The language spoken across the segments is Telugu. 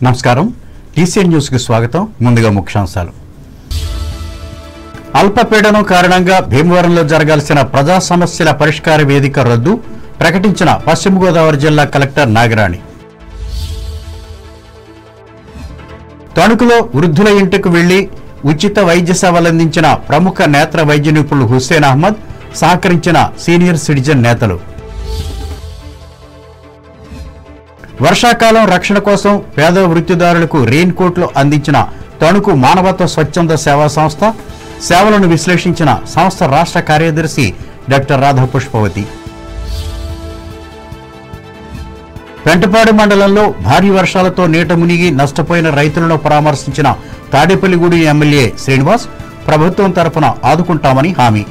నమస్కారం టీసీఎన్ న్యూస్ కి స్వాగతం. ముందుగా ముఖ్యాంశాలు. అల్పపీడనం కారణంగా భీమవరంలో జరగాల్సిన ప్రజా సమస్యల పరిష్కార వేదిక రద్దు ప్రకటించిన పశ్చిమ గోదావరి జిల్లా కలెక్టర్ నాగరాణి. తణుకులో వృద్ధుల ఇంటికి వెళ్లి ఉచిత వైద్య సేవలు అందించిన ప్రముఖ నేత్ర వైద్య నిపుణులు హుస్సేన్ అహ్మద్, సహకరించిన సీనియర్ సిటిజన్ నేతలు. వర్షాకాలం రక్షణ కోసం పేద వృత్తిదారులకు రెయిన్ కోట్లు అందించిన తణుకు మానవత్వ స్వచ్ఛంద సేవా సంస్థ, సేవలను విశ్లేషించిన సంస్థ రాష్ట్ర కార్యదర్శి డాక్టర్ రాధా పుష్పవతి. పెంటపాడు మండలంలో భారీ వర్షాలతో నీట మునిగి నష్టపోయిన రైతులను పరామర్శించిన తాడేపల్లిగూడెం ఎమ్మెల్యే శ్రీనివాస్, ప్రభుత్వం తరఫున ఆదుకుంటామని హామీ.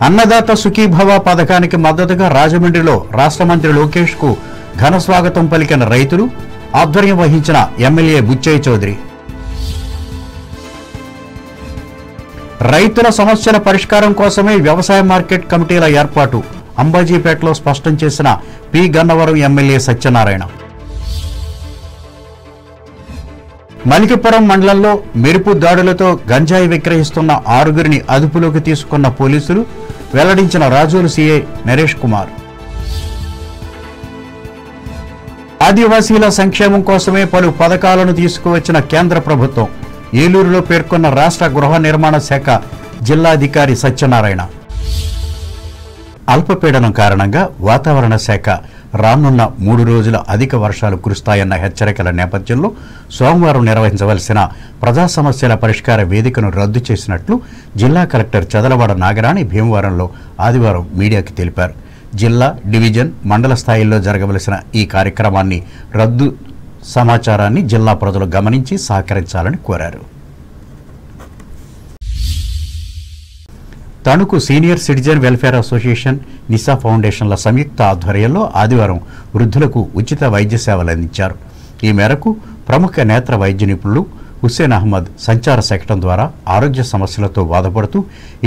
అన్నదాత సుఖీభవ పథకానికి మద్దతుగా రాజమండ్రిలో రాష్ట్ర మంత్రి లోకేష్ కు ఘన స్వాగతం పలికిన రైతులు, ఆధ్వర్యం వహించిన ఎమ్మెల్యే బుచ్చయ్య చౌదరి. రైతుల సమస్యల పరిష్కారం కోసమే వ్యవసాయ మార్కెట్ కమిటీల ఏర్పాటు అంబాజీపేటలో స్పష్టం చేసిన పి గన్నవరం ఎమ్మెల్యే సత్యనారాయణ. మలికిపురం మండలంలో మెరుపు దాడులతో గంజాయి విక్రయిస్తున్న 6గురిని అదుపులోకి తీసుకున్న పోలీసులు, వెల్లడించిన రాజోలు సీఐ నరేష్ కుమార్. ఆదివాసీల సంక్షేమం కోసమే పలు పథకాలను తీసుకువచ్చిన కేంద్ర ప్రభుత్వం, ఏలూరులో పేర్కొన్న రాష్ట్ర గృహ నిర్మాణ శాఖ జిల్లాధికారి సత్యనారాయణ. అల్పపీడనం కారణంగా వాతావరణ శాఖ రానున్న 3 రోజుల అధిక వర్షాలు కురుస్తాయన్న హెచ్చరికల నేపథ్యంలో సోమవారం నిర్వహించవలసిన ప్రజా సమస్యల పరిష్కార వేదికను రద్దు చేసినట్లు జిల్లా కలెక్టర్ చదలవాడ నాగరాణి భీమవరంలో ఆదివారం మీడియాకి తెలిపారు. జిల్లా, డివిజన్, మండల స్థాయిల్లో జరగవలసిన ఈ కార్యక్రమాన్ని రద్దు సమాచారాన్ని జిల్లా ప్రజలు గమనించి సహకరించాలని కోరారు. Tanuku senior citizen welfare association, Nisa ఫౌండేషన్ల సంయుక్త ఆధ్వర్యంలో ఆదివారం వృద్ధులకు ఉచిత వైద్య సేవలు అందించారు. ఈ మేరకు ప్రముఖ నేత్ర వైద్య నిపుణులు హుస్సేన్ అహ్మద్ సంచార శకటం ద్వారా ఆరోగ్య సమస్యలతో బాధపడుతూ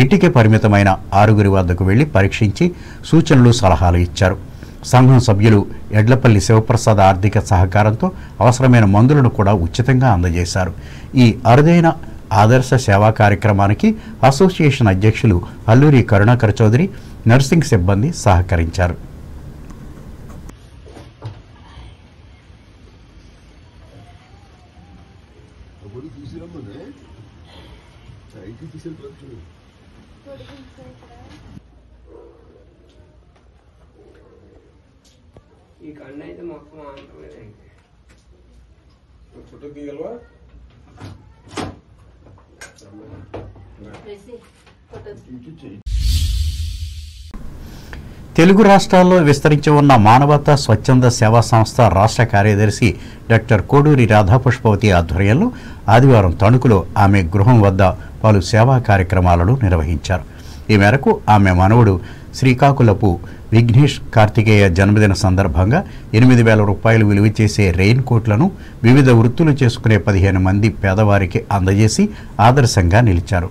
ఇంటికి పరిమితమైన 6గురి వద్దకు వెళ్లి పరీక్షించి సూచనలు, సలహాలు ఇచ్చారు. సంఘం సభ్యులు ఎడ్లపల్లి శివప్రసాద్ ఆర్థిక సహకారంతో అవసరమైన మందులను కూడా ఉచితంగా అందజేశారు. ఈ అరుదైన ఆదర్శ సేవా కార్యక్రమానికి అసోసియేషన్ అధ్యక్షులు అల్లూరి కరుణాకర్ చౌదరి, నర్సింగ్ సిబ్బంది సహకరించారు. తెలుగు రాష్ట్రాల్లో విస్తరించి ఉన్న మానవతా స్వచ్ఛంద సేవా సంస్థ రాష్ట్ర కార్యదర్శి డాక్టర్ కోడూరి రాధా పుష్పవతి ఆధ్వర్యంలో ఆదివారం తణుకులో ఆమె గృహం వద్ద పలు సేవా కార్యక్రమాలను నిర్వహించారు. ఈ మేరకు ఆమె మనవడు శ్రీకాకుళపు విఘ్నేష్ కార్తికేయ జన్మదిన సందర్భంగా 8,000 రూపాయలు విలువ చేసే రెయిన్ కోట్లను వివిధ వృత్తులు చేసుకునే 15 మంది పేదవారికి అందజేసి ఆదర్శంగా నిలిచారు.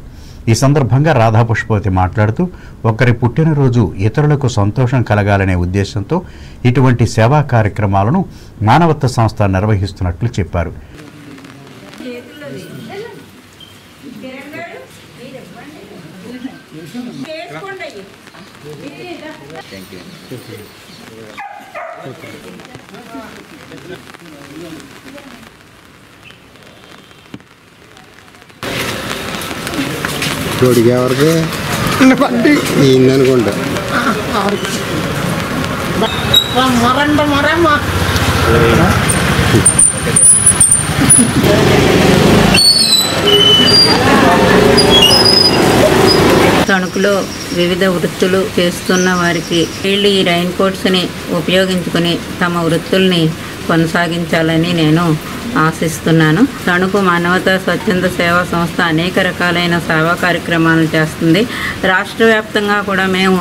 ఈ సందర్భంగా రాధా పుష్పవతి మాట్లాడుతూ, ఒకరి పుట్టినరోజు ఇతరులకు సంతోషం కలగాలనే ఉద్దేశంతో ఇటువంటి సేవా కార్యక్రమాలను మానవత్వ సంస్థ నిర్వహిస్తున్నట్లు చెప్పారు. జోడిగా ఎవరికి అనుకుంటా తణుకులో వివిధ వృత్తులు చేస్తున్న వారికి వీళ్ళు ఈ రైన్ కోట్స్ని ఉపయోగించుకుని తమ వృత్తుల్ని కొనసాగించాలని నేను ఆశిస్తున్నాను. తణుకు మానవతా స్వచ్ఛంద సేవా సంస్థ అనేక రకాలైన సేవా కార్యక్రమాలు చేస్తుంది. రాష్ట్ర వ్యాప్తంగా కూడా మేము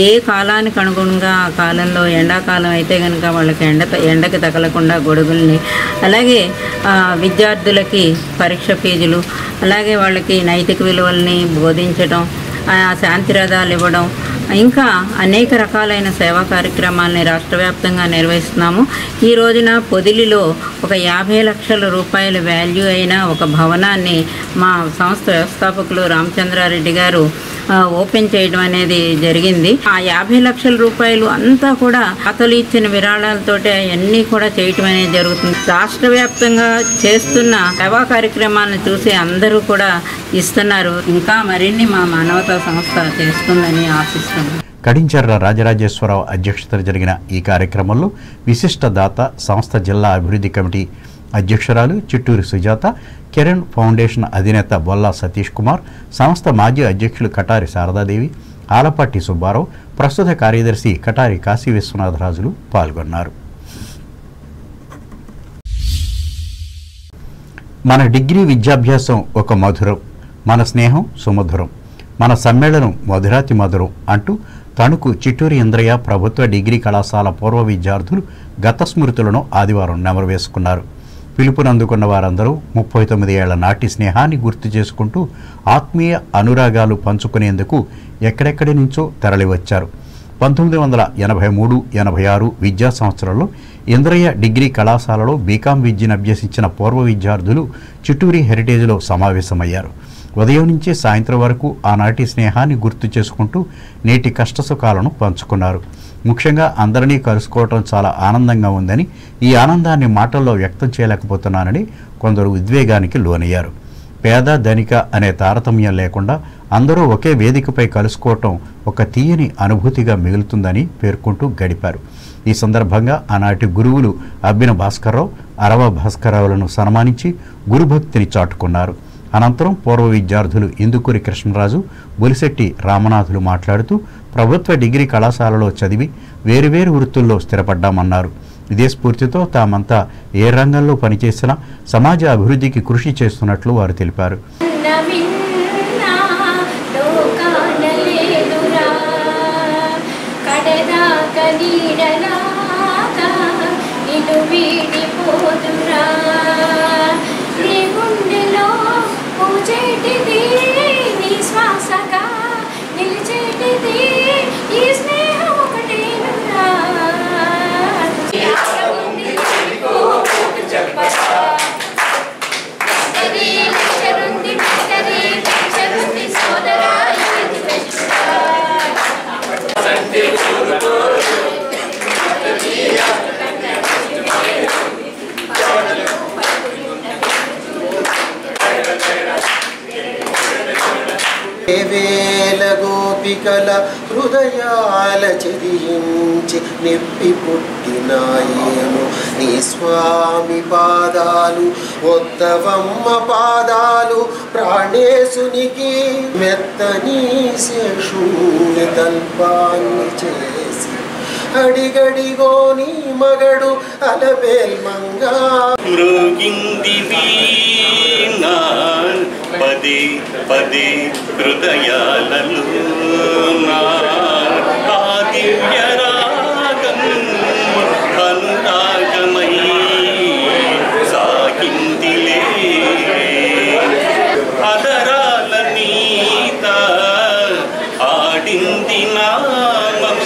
ఏ కాలానికి అనుగుణంగా ఆ కాలంలో ఎండాకాలం అయితే కనుక వాళ్ళకి ఎండకి తగలకుండా గొడుగుల్ని, అలాగే విద్యార్థులకి పరీక్ష ఫీజులు, అలాగే వాళ్ళకి నైతిక విలువల్ని బోధించడం, శాంతిరథాలు ఇవ్వడం, ఇంకా అనేక రకాలైన సేవా కార్యక్రమాలని రాష్ట్ర వ్యాప్తంగా నిర్వహిస్తున్నాము. ఈ రోజున పొదిలిలో ఒక 50 లక్షల రూపాయల వాల్యూ అయిన ఒక భవనాన్ని మా సంస్థ వ్యవస్థాపకులు రామచంద్రారెడ్డి గారు ఓపెన్ చేయడం అనేది జరిగింది. ఆ 50 లక్షల రూపాయలు అంతా కూడా అతలు ఇచ్చిన విరాళాలతోటి అవన్నీ కూడా చేయటం అనేది జరుగుతుంది. రాష్ట్ర వ్యాప్తంగా చేస్తున్న సేవా కార్యక్రమాలను చూసి అందరూ కూడా ఇస్తున్నారు. ఇంకా మరిన్ని మా మానవతా సంస్థ చేస్తుందని ఆశిస్తున్నాను. కడించర్ల రాజరాజేశ్వరరావు అధ్యక్షతన జరిగిన ఈ కార్యక్రమంలో విశిష్ట దాత సంస్థ జిల్లా అభివృద్ధి కమిటీ అధ్యక్షురాలు చిట్టూరి సుజాత, కిరణ్ ఫౌండేషన్ అధినేత బొల్లా సతీష్ కుమార్, సంస్థ మాజీ అధ్యక్షులు కటారి శారదాదేవి, ఆలపాటి సుబ్బారావు, ప్రస్తుత కార్యదర్శి కటారి కాశీ విశ్వనాథరాజులు పాల్గొన్నారు. మన డిగ్రీ విద్యాభ్యాసం ఒక మధురం, మన స్నేహం సుమధురం, మన సమ్మేళనం మధురాతి మధురం అంటూ తణుకు చిట్టూరి ఇంద్రయ్య ప్రభుత్వ డిగ్రీ కళాశాల పూర్వ విద్యార్థులు గత స్మృతులను ఆదివారం నెమరు వేసుకున్నారు. పిలుపునందుకున్న వారందరూ 39 ఏళ్ల నాటి స్నేహాన్ని గుర్తు చేసుకుంటూ ఆత్మీయ అనురాగాలు పంచుకునేందుకు ఎక్కడెక్కడి నుంచో తరలివచ్చారు. 1983-86 విద్యా సంవత్సరంలో ఇంద్రయ్య డిగ్రీ కళాశాలలో బీకాం విద్యను అభ్యసించిన పూర్వ విద్యార్థులు చిట్టూరి హెరిటేజ్లో సమావేశమయ్యారు. ఉదయం నుంచి సాయంత్రం వరకు ఆనాటి స్నేహాన్ని గుర్తు చేసుకుంటూ నేటి కష్టసుఖాలను పంచుకున్నారు. ముఖ్యంగా అందరినీ కలుసుకోవటం చాలా ఆనందంగా ఉందని, ఈ ఆనందాన్ని మాటల్లో వ్యక్తం చేయలేకపోతున్నానని కొందరు ఉద్వేగానికి లోనయ్యారు. పేద ధనిక అనే తారతమ్యం లేకుండా అందరూ ఒకే వేదికపై కలుసుకోవటం ఒక తీయని అనుభూతిగా మిగులుతుందని పేర్కొంటూ గడిపారు. ఈ సందర్భంగా ఆనాటి గురువులు అబ్బిన భాస్కర్రావు, అరవ భాస్కర్రావులను సన్మానించి గురుభక్తిని చాటుకున్నారు. అనంతరం పూర్వ విద్యార్థులు ఇందుకూరి కృష్ణరాజు, బొలిశెట్టి రామనాథులు మాట్లాడుతూ ప్రభుత్వ డిగ్రీ కళాశాలలో చదివి వేరువేరు వృత్తుల్లో స్థిరపడ్డామన్నారు. ఇదే స్ఫూర్తితో తామంతా ఏ రంగంలో పనిచేసినా సమాజ అభివృద్ధికి కృషి చేస్తున్నట్లు వారు తెలిపారు. వేల గోపికల హృదయాల చెదియించి నిప్పి పుట్టినాయేమో నీ స్వామి పాదాలు, ఒత్తవమ్మ పాదాలు, ప్రాణేశునికి మెత్తని శేషుని తల్పాన్ని చేసి అడిగడిగో నీ మగడు అలవేల్మంగా మృగింది పదే పదే హృదయాలలో దివ్యరాగం అనురాగమై సాగిందిలే అదరాల నీత ఆడింది నామం.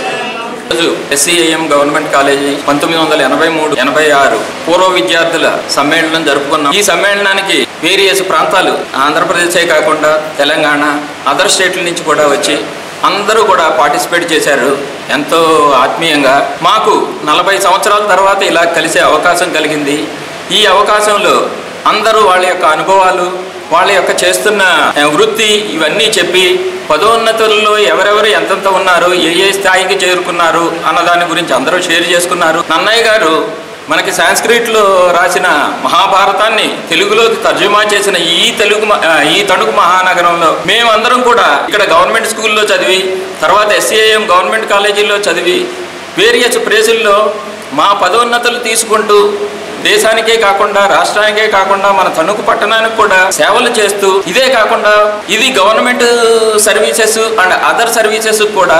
SCIM గవర్నమెంట్ కాలేజీ 1983-86 పూర్వ విద్యార్థుల సమ్మేళనం జరుపుకున్నాం. ఈ సమ్మేళనానికి వేరియస్ ప్రాంతాలు, ఆంధ్రప్రదేశే కాకుండా తెలంగాణ, అదర్ స్టేట్ల నుంచి కూడా వచ్చి అందరూ కూడా పార్టిసిపేట్ చేశారు. ఎంతో ఆత్మీయంగా మాకు 40 సంవత్సరాల తర్వాత ఇలా కలిసే అవకాశం కలిగింది. ఈ అవకాశంలో అందరూ వాళ్ళ యొక్క అనుభవాలు, వాళ్ళ యొక్క చేస్తున్న వృత్తి ఇవన్నీ చెప్పి పదోన్నతుల్లో ఎవరెవరు ఎంతెంత ఉన్నారు, ఏ స్థాయికి చేరుకున్నారు అన్న దాని గురించి అందరూ షేర్ చేసుకున్నారు. నన్నయ్య గారు మనకి సాంస్క్రిట్లో రాసిన మహాభారతాన్ని తెలుగులోకి తర్జుమా చేసిన ఈ తణుకు మహానగరంలో మేమందరం కూడా ఇక్కడ గవర్నమెంట్ స్కూల్లో చదివి, తర్వాత SCIM గవర్నమెంట్ కాలేజీల్లో చదివి, వేరియస్ ప్లేసుల్లో మా పదోన్నతులు తీసుకుంటూ దేశానికే కాకుండా రాష్ట్రానికే కాకుండా మన తణుకు పట్టణానికి కూడా సేవలు చేస్తూ, ఇదే కాకుండా ఇది government services and other services కూడా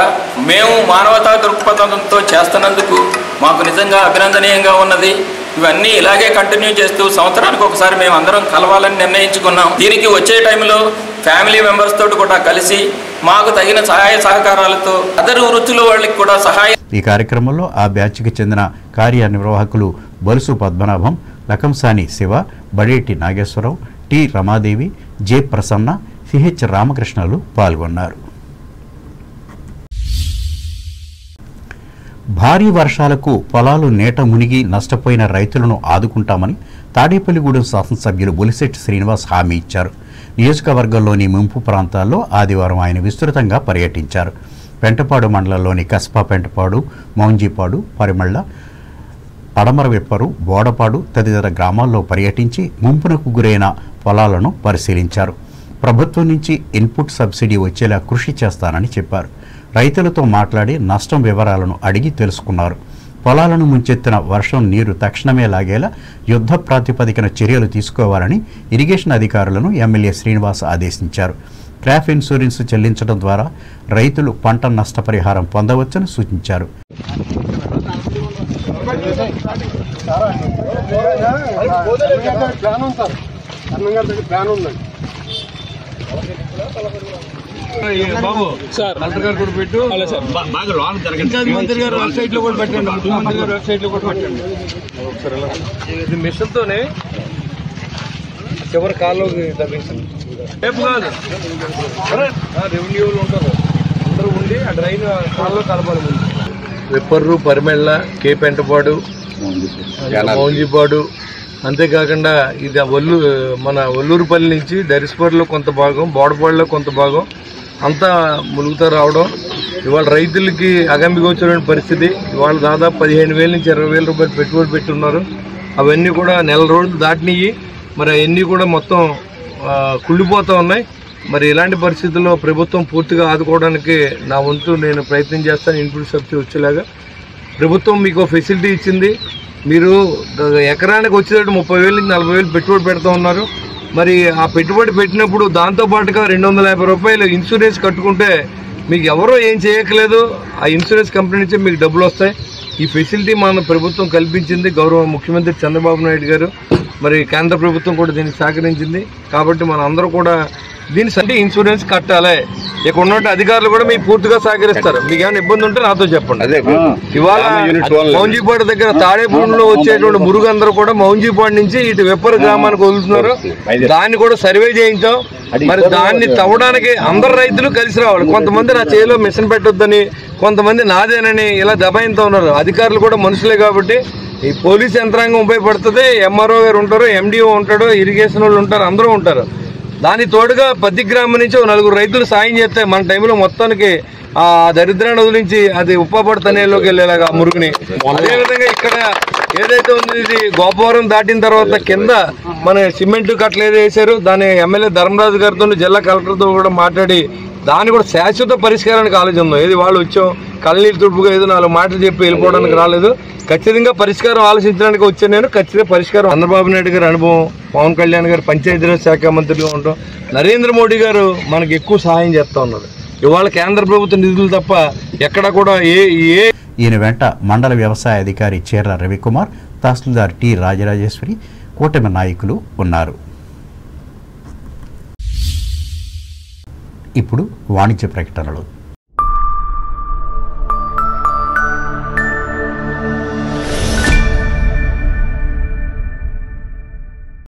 మేము మానవతా దృక్పథంతో చేస్తున్నందుకు మాకు నిజంగా అభినందనీయంగా ఉన్నది. ఇవన్నీ ఇలాగే కంటిన్యూ చేస్తూ సంవత్సరానికి ఒకసారి మేము అందరం కలవాలని నిర్ణయించుకున్నాం. దీనికి వచ్చే టైంలో ఫ్యామిలీ మెంబర్స్ తోటి కూడా కలిసి మాకు తగిన సహాయ సహకారాలతో అదరు వృత్తుల వాళ్ళకి కూడా సహాయం. ఈ కార్యక్రమంలో ఆ బ్యాచ్కి చెందిన కార్యనిర్వాహకులు Bolusu Padmanabham, Lakamsani Siva, Badeti Nageswararao, T Ramadevi, J Prasanna, CH రామకృష్ణలు పాల్గొన్నారు. భారీ వర్షాలకు పొలాలు నీట మునిగి నష్టపోయిన రైతులను ఆదుకుంటామని తాడేపల్లిగూడెం శాసనసభ్యులు బొలిశెట్టి శ్రీనివాస్ హామీ ఇచ్చారు. నియోజకవర్గంలోని ముంపు ప్రాంతాల్లో ఆదివారం ఆయన విస్తృతంగా పర్యటించారు. పెంటపాడు మండలంలోని కస్బా పెంటపాడు, మౌంజీపాడు, పరిమళ్ళ, పడమరవిప్పరు, బోడపాడు తదితర గ్రామాల్లో పర్యటించి ముంపునకు గురైన పొలాలను పరిశీలించారు. ప్రభుత్వం నుంచి ఇన్పుట్ సబ్సిడీ వచ్చేలా కృషి చేస్తానని చెప్పారు. రైతులతో మాట్లాడి నష్టం వివరాలను అడిగి తెలుసుకున్నారు. పొలాలను ముంచెత్తిన వర్షం నీరు తక్షణమే లాగేలా యుద్ధ ప్రాతిపదికన చర్యలు తీసుకోవాలని ఇరిగేషన్ అధికారులను ఎమ్మెల్యే శ్రీనివాస్ ఆదేశించారు. క్రాప్ ఇన్సూరెన్స్ చెల్లించడం ద్వారా రైతులు పంట నష్టపరిహారం పొందవచ్చని సూచించారు. బాబు సార్ కలెక్టర్ గారు కూడా పెట్టు బాగా లోన్ జరగండి. మంత్రి గారు వెబ్సైట్ లో కూడా పెట్టండి. ముఖ్యమంత్రి గారు వెబ్సైట్ లో కూడా పెట్టండి. ఇది మిషన్ తోనే చివరి కాల్లోకి తగ్గించండి. రేపు కాదు రెవెన్యూలు ఉంటారు అందరూ ఉండి ఆ డ్రైన్ కాల్లో కలపాలి. ముందు విప్పర్రు, పరిమెళ్ళ, కే పెంటపాడు, మౌంజిపాడు, అంతేకాకుండా ఇది మన ఒల్లూరుపల్లి నుంచి దరిసిపల్లిలో కొంత భాగం, బోడపాడులో కొంత భాగం అంతా ములుగుతా రావడం. ఇవాళ రైతులకి అగమ్యగోచరమైన పరిస్థితి. ఇవాళ దాదాపు 15,000 నుంచి 20,000 రూపాయలు పెట్టుబడి పెట్టున్నారు. అవన్నీ కూడా నెల రోజులు దాటినవి. మరి అవన్నీ కూడా మొత్తం కుళ్ళిపోతూ ఉన్నాయి. మరి ఇలాంటి పరిస్థితుల్లో ప్రభుత్వం పూర్తిగా ఆదుకోవడానికి నా వంతు నేను ప్రయత్నం చేస్తాను. ఇన్పుట్ సబ్సిడీ వచ్చేలాగా ప్రభుత్వం మీకు ఫెసిలిటీ ఇచ్చింది. మీరు ఎకరానికి వచ్చేటట్టు 30,000 నుంచి 40,000 పెట్టుబడి పెడుతూ ఉన్నారు. మరి ఆ పెట్టుబడి పెట్టినప్పుడు దాంతోపాటుగా 250 రూపాయలు ఇన్సూరెన్స్ కట్టుకుంటే మీకు ఎవరో ఏం చేయట్లేదు. ఆ ఇన్సూరెన్స్ కంపెనీ నుంచి మీకు డబ్బులు వస్తాయి. ఈ ఫెసిలిటీ మన ప్రభుత్వం కల్పించింది. గౌరవ ముఖ్యమంత్రి చంద్రబాబు నాయుడు గారు, మరి కేంద్ర ప్రభుత్వం కూడా దీనికి సహకరించింది. కాబట్టి మన అందరూ కూడా దీని అంటే ఇన్సూరెన్స్ కట్టాలి. ఇక్కడ ఉన్నట్టు అధికారులు కూడా మీకు పూర్తిగా సహకరిస్తారు. మీకు ఏమైనా ఇబ్బంది ఉంటే నాతో చెప్పండి. ఇవాళ మౌంజీపాడు దగ్గర తాడేపూడిలో వచ్చేటువంటి మురుగందరూ కూడా మౌంజీపాడు నుంచి ఇటు వెప్పర్ గ్రామానికి వదులుతున్నారు. దాన్ని కూడా సర్వే చేయించాం. మరి దాన్ని తవ్వడానికి అందరు రైతులు కలిసి రావాలి. కొంతమంది నా చేతిలో మిషన్ పెట్టొద్దని, కొంతమంది నాదేనని ఇలా దబాయితో ఉన్నారు. అధికారులు కూడా మనుషులే కాబట్టి ఈ పోలీస్ యంత్రాంగం ఉపయోగపడుతుంది. ఎంఆర్ఓ గారు ఉంటారు, ఎండిఓ ఉంటాడు, ఇరిగేషన్ వాళ్ళు ఉంటారు, అందరూ ఉంటారు. దాని తోడుగా పత్తి గ్రామం నుంచి 4 రైతులు సాయం చేస్తే మన టైంలో మొత్తానికి ఆ దరిద్రాన్ని వదిలించి అది ఉప్పాపడి తనేలోకి వెళ్ళేలాగా మురుగుని. అదేవిధంగా ఇక్కడ ఏదైతే ఉంది ఇది గోపవరం దాటిన తర్వాత కింద మన సిమెంట్ కట్టలు ఏదో వేశారు. దాన్ని ఎమ్మెల్యే ధర్మరాజు గారితో జిల్లా కలెక్టర్తో కూడా మాట్లాడి దాన్ని కూడా శాశ్వత పరిష్కారానికి ఆలోచన. ఏది వాళ్ళు వచ్చాం కళ్ళనీళ్ళు తుడుపుగా ఏదో 4 మాటలు చెప్పి వెళ్ళిపోవడానికి రాలేదు. ఖచ్చితంగా పరిష్కారం ఆలోచించడానికి వచ్చాను నేను. ఖచ్చితంగా పరిష్కారం. చంద్రబాబు నాయుడు గారి అనుభవం, పవన్ కళ్యాణ్ గారు పంచాయతీరాజ్ శాఖ మంత్రిగా ఉండటం, నరేంద్ర మోడీ గారు మనకు ఎక్కువ సహాయం చేస్తూ ఉన్నారు. ఇవాళ కేంద్ర ప్రభుత్వ నిధులు తప్ప ఎక్కడ కూడా ఈయన వెంట మండల వ్యవసాయ అధికారి చీర్ల రవికుమార్, తహసీల్దార్ టి రాజరాజేశ్వరి, కూటమి నాయకులు ఉన్నారు. ఇప్పుడు వాణిజ్య ప్రకటనలు.